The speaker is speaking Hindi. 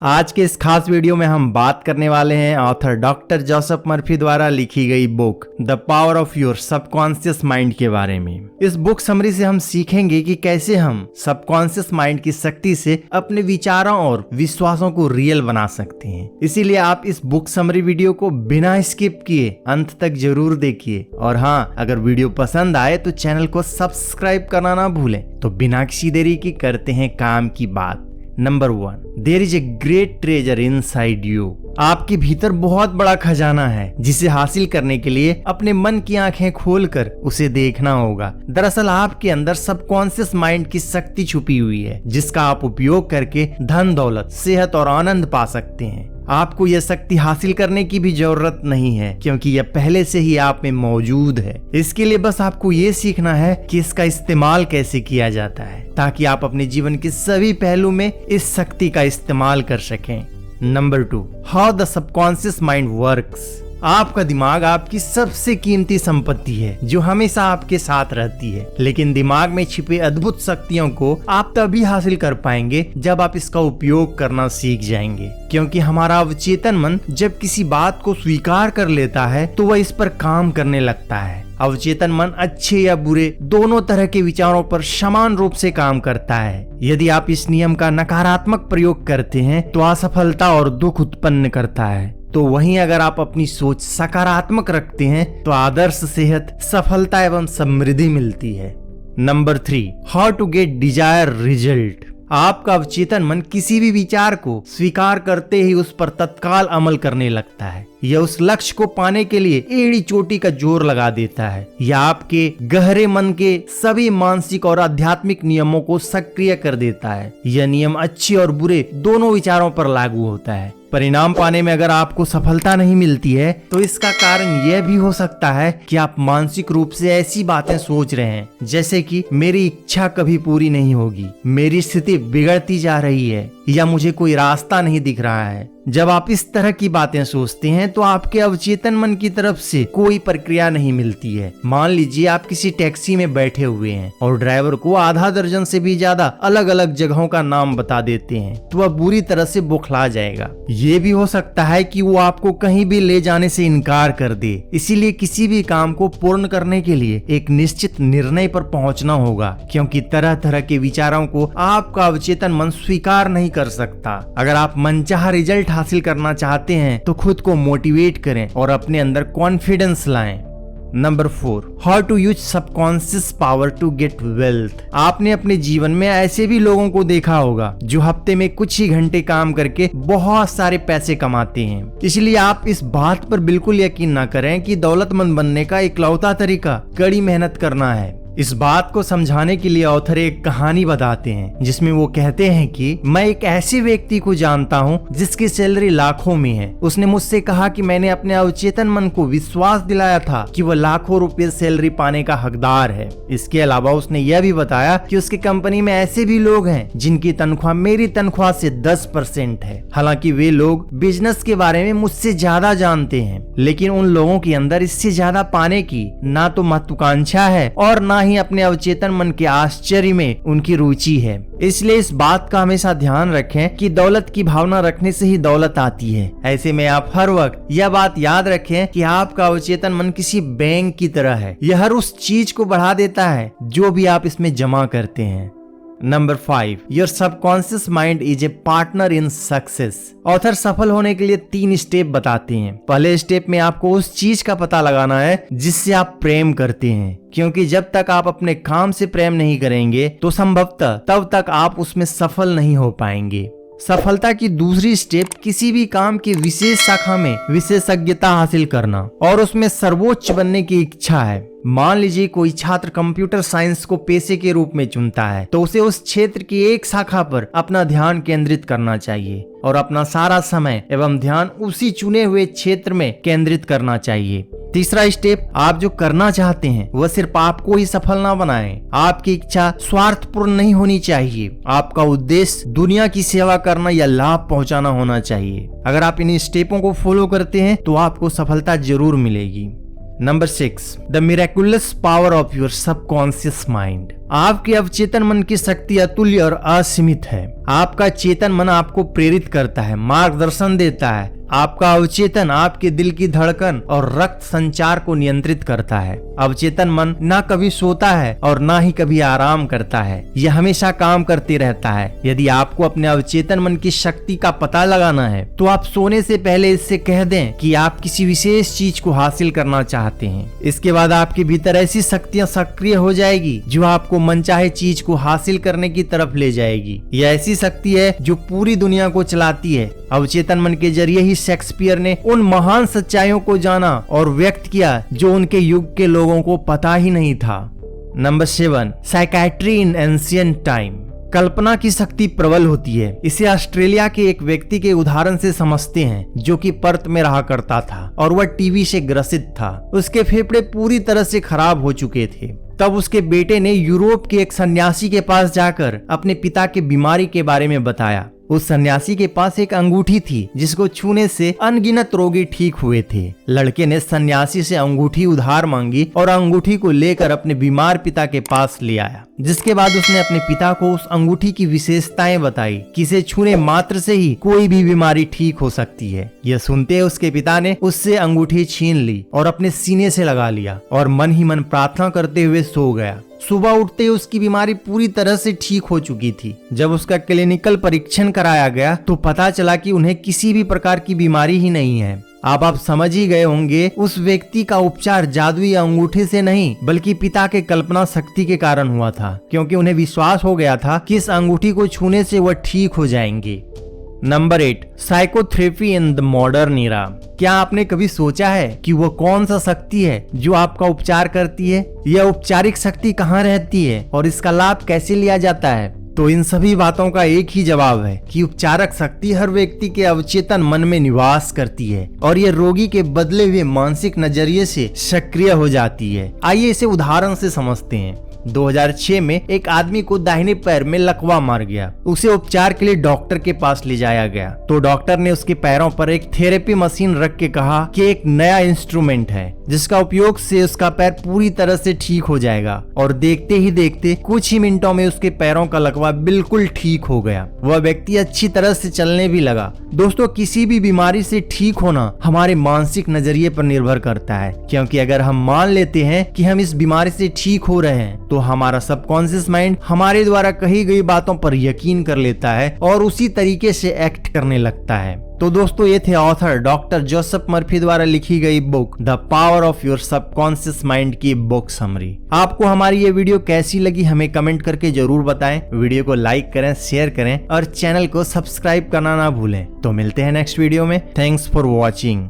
आज के इस खास वीडियो में हम बात करने वाले हैं ऑथर डॉक्टर जोसेफ मर्फी द्वारा लिखी गई book the power of your subconscious mind के बारे में। इस बुक समरी से हम सीखेंगे कि कैसे हम सबकॉन्शियस माइंड की शक्ति से अपने विचारों और विश्वासों को रियल बना सकते हैं। इसीलिए आप इस बुक समरी वीडियो को बिना स्किप किए अंत तक जरूर देखिए। और हाँ, अगर वीडियो पसंद आए तो चैनल को सब्सक्राइब करना ना भूलें। तो बिना किसी देरी की करते हैं काम की बात। Number 1, there is a great treasure inside you. आपके भीतर बहुत बड़ा खजाना है जिसे हासिल करने के लिए अपने मन की आंखें खोलकर उसे देखना होगा। दरअसल आपके अंदर सबकॉन्शियस माइंड की शक्ति छुपी हुई है जिसका आप उपयोग करके धन दौलत, सेहत और आनंद पा सकते हैं। आपको यह शक्ति हासिल करने की भी जरूरत नहीं है क्योंकि यह पहले से ही आप में मौजूद है। इसके लिए बस आपको ये सीखना है कि इसका इस्तेमाल कैसे किया जाता है ताकि आप अपने जीवन के सभी पहलू में इस शक्ति का इस्तेमाल कर सकें। Number 2, how the subconscious mind works. आपका दिमाग आपकी सबसे कीमती संपत्ति है जो हमेशा आपके साथ रहती है, लेकिन दिमाग में छिपे अद्भुत शक्तियों को आप तभी हासिल कर पाएंगे जब आप इसका उपयोग करना सीख जाएंगे। क्योंकि हमारा अवचेतन मन जब किसी बात को स्वीकार कर लेता है तो वह इस पर काम करने लगता है। अवचेतन मन अच्छे या बुरे दोनों तरह के विचारों पर समान रूप से काम करता है। यदि आप इस नियम का नकारात्मक प्रयोग करते हैं तो असफलता और दुख उत्पन्न करता है। तो वहीं अगर आप अपनी सोच सकारात्मक रखते हैं तो आदर्श सेहत, सफलता एवं समृद्धि मिलती है। Number 3, how to get desire result. आपका अवचेतन मन किसी भी विचार को स्वीकार करते ही उस पर तत्काल अमल करने लगता है। यह उस लक्ष्य को पाने के लिए एड़ी चोटी का जोर लगा देता है। यह आपके गहरे मन के सभी मानसिक और आध्यात्मिक नियमों को सक्रिय कर देता है। यह नियम अच्छे और बुरे दोनों विचारों पर लागू होता है। परिणाम पाने में अगर आपको सफलता नहीं मिलती है तो इसका कारण यह भी हो सकता है कि आप मानसिक रूप से ऐसी बातें सोच रहे हैं जैसे कि मेरी इच्छा कभी पूरी नहीं होगी, मेरी स्थिति बिगड़ती जा रही है या मुझे कोई रास्ता नहीं दिख रहा है। जब आप इस तरह की बातें सोचते हैं तो आपके अवचेतन मन की तरफ से कोई प्रक्रिया नहीं मिलती है। मान लीजिए आप किसी टैक्सी में बैठे हुए हैं और ड्राइवर को आधा दर्जन से भी ज्यादा अलग अलग जगहों का नाम बता देते हैं तो वह बुरी तरह से बौखला जाएगा। ये भी हो सकता है कि वो आपको कहीं भी ले जाने से इनकार कर दे। इसीलिए किसी भी काम को पूर्ण करने के लिए एक निश्चित निर्णय पर पहुंचना होगा, क्योंकि तरह तरह के विचारों को आपका अवचेतन मन स्वीकार नहीं कर सकता। अगर आप मनचाहा रिजल्ट हासिल करना चाहते हैं तो खुद को मोटिवेट करें और अपने अंदर कॉन्फिडेंस लाएं। Number 4, how to use subconscious power to get wealth. आपने अपने जीवन में ऐसे भी लोगों को देखा होगा जो हफ्ते में कुछ ही घंटे काम करके बहुत सारे पैसे कमाते हैं। इसलिए आप इस बात पर बिल्कुल यकीन न करें कि दौलतमंद बनने का इकलौता तरीका कड़ी मेहनत करना है। इस बात को समझाने के लिए ऑथर एक कहानी बताते हैं जिसमें वो कहते हैं कि मैं एक ऐसे व्यक्ति को जानता हूँ जिसकी सैलरी लाखों में है। उसने मुझसे कहा कि मैंने अपने अवचेतन मन को विश्वास दिलाया था कि वह लाखों रुपए सैलरी पाने का हकदार है। इसके अलावा उसने यह भी बताया कि उसकी कंपनी में ऐसे भी लोग हैं जिनकी तनख्वाह मेरी तनख्वाह से 10% है। हालांकि वे लोग बिजनेस के बारे में मुझसे ज्यादा जानते हैं, लेकिन उन लोगों के अंदर इससे ज्यादा पाने की ना तो महत्वाकांक्षा है और ना ही अपने अवचेतन मन के आश्चर्य में उनकी रुचि है। इसलिए इस बात का हमेशा ध्यान रखें कि दौलत की भावना रखने से ही दौलत आती है। ऐसे में आप हर वक्त यह बात याद रखें कि आपका अवचेतन मन किसी बैंक की तरह है। यह हर उस चीज को बढ़ा देता है जो भी आप इसमें जमा करते हैं। Number 5, your subconscious mind is a partner in success. Author सफल होने के लिए 3 स्टेप बताते हैं। पहले स्टेप में आपको उस चीज का पता लगाना है जिससे आप प्रेम करते हैं, क्योंकि जब तक आप अपने काम से प्रेम नहीं करेंगे तो संभवतः तब तक आप उसमें सफल नहीं हो पाएंगे। सफलता की दूसरी स्टेप किसी भी काम की विशेष शाखा में विशेषज्ञता हासिल करना और उसमें सर्वोच्च बनने की इच्छा है। मान लीजिए कोई छात्र कंप्यूटर साइंस को पेशे के रूप में चुनता है तो उसे उस क्षेत्र की एक शाखा पर अपना ध्यान केंद्रित करना चाहिए और अपना सारा समय एवं ध्यान उसी चुने हुए क्षेत्र में केंद्रित करना चाहिए। तीसरा स्टेप, आप जो करना चाहते हैं वह सिर्फ आपको ही सफल ना बनाए। आपकी इच्छा स्वार्थपूर्ण नहीं होनी चाहिए। आपका उद्देश्य दुनिया की सेवा करना या लाभ पहुंचाना होना चाहिए। अगर आप इन स्टेपों को फॉलो करते हैं तो आपको सफलता जरूर मिलेगी। Number 6, the miraculous power of your subconscious mind. आपके अवचेतन मन की शक्ति अतुल्य और असीमित है। आपका चेतन मन आपको प्रेरित करता है, मार्गदर्शन देता है। आपका अवचेतन आपके दिल की धड़कन और रक्त संचार को नियंत्रित करता है। अवचेतन मन ना कभी सोता है और ना ही कभी आराम करता है, यह हमेशा काम करते रहता है। यदि आपको अपने अवचेतन मन की शक्ति का पता लगाना है तो आप सोने से पहले इससे कह दें कि आप किसी विशेष चीज को हासिल करना चाहते हैं। इसके बाद आपके भीतर ऐसी शक्तियां सक्रिय हो जाएगी जो आपको मनचाहे चीज को हासिल करने की तरफ ले जाएगी। यह ऐसी शक्ति है जो पूरी दुनिया को चलाती है। अवचेतन मन के जरिए ही शेक्सपियर ने उन महान सच्चाइयों को जाना और व्यक्त किया जो उनके युग के लोगों को पता ही नहीं था। Number 7, psychiatry in ancient time. कल्पना की शक्ति प्रबल होती है। इसे ऑस्ट्रेलिया के एक व्यक्ति के उदाहरण से समझते हैं जो कि पर्थ में रहा करता था और वह टीबी से ग्रसित था। उसके फेफड़े पूरी तरह से खराब हो चुके थे। तब उसके बेटे ने यूरोप के एक सन्यासी के पास जाकर अपने पिता की बीमारी के बारे में बताया। उस सन्यासी के पास एक अंगूठी थी जिसको छूने से अनगिनत रोगी ठीक हुए थे। लड़के ने सन्यासी से अंगूठी उधार मांगी और अंगूठी को लेकर अपने बीमार पिता के पास ले आया, जिसके बाद उसने अपने पिता को उस अंगूठी की विशेषताएं बताई कि इसे छूने मात्र से ही कोई भी बीमारी ठीक हो सकती है। यह सुनते उसके पिता ने उससे अंगूठी छीन ली और अपने सीने से लगा लिया और मन ही मन प्रार्थना करते हुए सो गया। सुबह उठते ही उसकी बीमारी पूरी तरह से ठीक हो चुकी थी। जब उसका क्लिनिकल परीक्षण कराया गया तो पता चला कि उन्हें किसी भी प्रकार की बीमारी ही नहीं है। अब आप समझ ही गए होंगे उस व्यक्ति का उपचार जादुई अंगूठे से नहीं बल्कि पिता के कल्पना शक्ति के कारण हुआ था, क्योंकि उन्हें विश्वास हो गया था कि इस अंगूठी को छूने से वह ठीक हो जाएंगे। Number 8, psychotherapy in the modern era. क्या आपने कभी सोचा है कि वो कौन सा शक्ति है जो आपका उपचार करती है? यह औपचारिक शक्ति कहाँ रहती है और इसका लाभ कैसे लिया जाता है? तो इन सभी बातों का एक ही जवाब है कि उपचारक शक्ति हर व्यक्ति के अवचेतन मन में निवास करती है और यह रोगी के बदले हुए मानसिक नजरिए से सक्रिय हो जाती है। आइए इसे उदाहरण से समझते हैं। 2006 में एक आदमी को दाहिने पैर में लकवा मार गया। उसे उपचार के लिए डॉक्टर के पास ले जाया गया तो डॉक्टर ने उसके पैरों पर एक थेरेपी मशीन रख के कहा कि एक नया इंस्ट्रूमेंट है जिसका उपयोग से उसका पैर पूरी तरह से ठीक हो जाएगा। और देखते ही देखते कुछ ही मिनटों में उसके पैरों का लकवा बिल्कुल ठीक हो गया। वह व्यक्ति अच्छी तरह से चलने भी लगा। दोस्तों, किसी भी बीमारी से ठीक होना हमारे मानसिक नजरिए पर निर्भर करता है, क्योंकि अगर हम मान लेते हैं कि हम इस बीमारी से ठीक हो रहे हैं तो हमारा सबकॉन्शियस माइंड हमारे द्वारा कही गई बातों पर यकीन कर लेता है और उसी तरीके से एक्ट करने लगता है। तो दोस्तों, ये थे ऑथर डॉक्टर जोसेफ मर्फी द्वारा लिखी गई book the power of your subconscious mind की बुक समरी। आपको हमारी ये वीडियो कैसी लगी हमें कमेंट करके जरूर बताएं। वीडियो को लाइक करें, शेयर करें और चैनल को सब्सक्राइब करना ना भूलें। तो मिलते हैं नेक्स्ट वीडियो में। Thanks for watching.